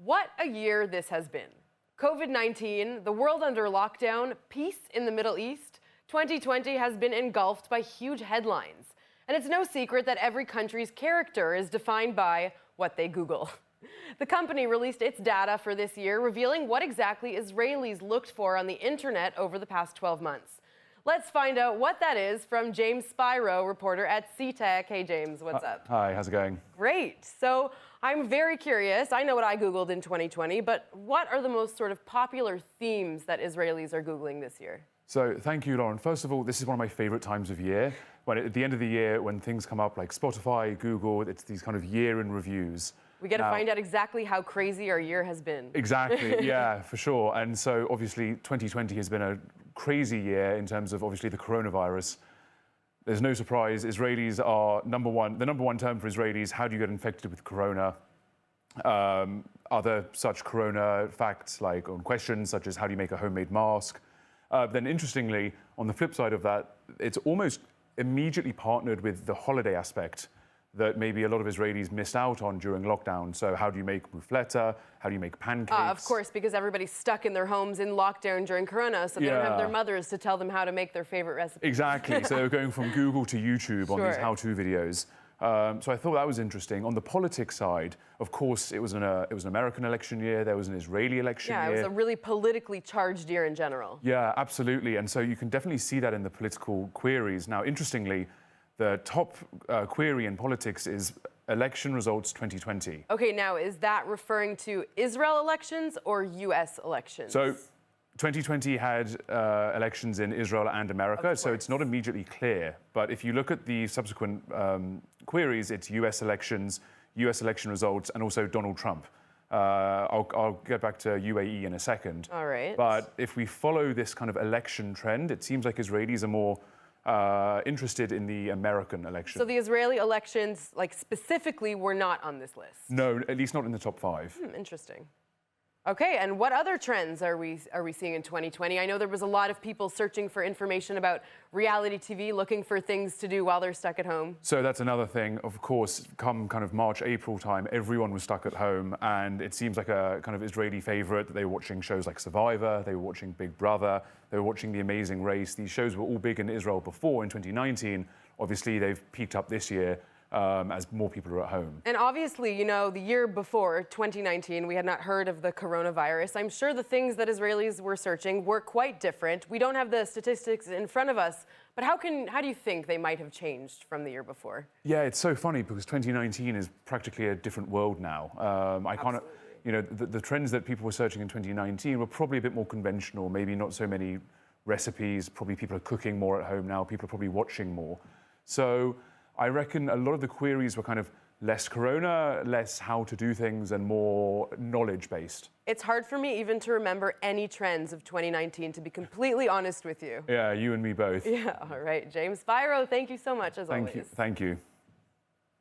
What a year this has been. COVID-19, the world under lockdown, peace in the Middle East. 2020 has been engulfed by huge headlines. And it's no secret that every country's character is defined by what they Google. The company released its data for this year, revealing what exactly Israelis looked for on the internet over the past 12 months. Let's find out what that is from James Spiro, reporter at Ctech. Hey, James, what's up? Hi, how's it going? Great. So I'm very curious. I know what I Googled in 2020, but what are the most sort of popular themes that Israelis are Googling this year? So thank you, Lauren. First of all, this is one of my favorite times of year. At the end of the year, when things come up like Spotify, Google, it's these kind of year in reviews. We get to find out exactly how crazy our year has been. Exactly, yeah, for sure. And so obviously 2020 has been a crazy year in terms of obviously the coronavirus. There's no surprise, Israelis are the number one term for Israelis, how do you get infected with corona? Other such corona facts like on questions such as how do you make a homemade mask? Then interestingly, on the flip side of that, it's almost immediately partnered with the holiday aspect that maybe a lot of Israelis missed out on during lockdown. So how do you make mufleta? How do you make pancakes? Of course, because everybody's stuck in their homes in lockdown during Corona, so they don't have their mothers to tell them how to make their favorite recipes. Exactly. So they're going from Google to YouTube on these how-to videos. So I thought that was interesting. On the politics side, of course, it was an American election year. There was an Israeli election year. Yeah, it was a really politically charged year in general. Yeah, absolutely. And so you can definitely see that in the political queries. Now, interestingly, the top query in politics is election results 2020. Okay, now is that referring to Israel elections or U.S. elections? So 2020 had elections in Israel and America, so it's not immediately clear. But if you look at the subsequent queries, it's U.S. elections, U.S. election results, and also Donald Trump. I'll get back to UAE in a second. All right. But if we follow this kind of election trend, it seems like Israelis are more interested in the American election. So the Israeli elections, like specifically, were not on this list? No, at least not in the top 5. Interesting. Okay, and what other trends are we seeing in 2020? I know there was a lot of people searching for information about reality TV, looking for things to do while they're stuck at home. So that's another thing. Of course, come kind of March, April time, everyone was stuck at home, and it seems like a kind of Israeli favorite. They were watching shows like Survivor, they were watching Big Brother, they were watching The Amazing Race. These shows were all big in Israel before in 2019. Obviously, they've peaked up this year. As more people are at home. And obviously, you know, the year before, 2019, we had not heard of the coronavirus. I'm sure the things that Israelis were searching were quite different. We don't have the statistics in front of us, but how do you think they might have changed from the year before? Yeah, it's so funny because 2019 is practically a different world now. You know, the trends that people were searching in 2019 were probably a bit more conventional, maybe not so many recipes, probably people are cooking more at home now, people are probably watching more. So I reckon a lot of the queries were kind of less corona, less how to do things, and more knowledge-based. It's hard for me even to remember any trends of 2019, to be completely honest with you. Yeah, you and me both. Yeah, all right. James Spiro, thank you so much, as always. Thank you.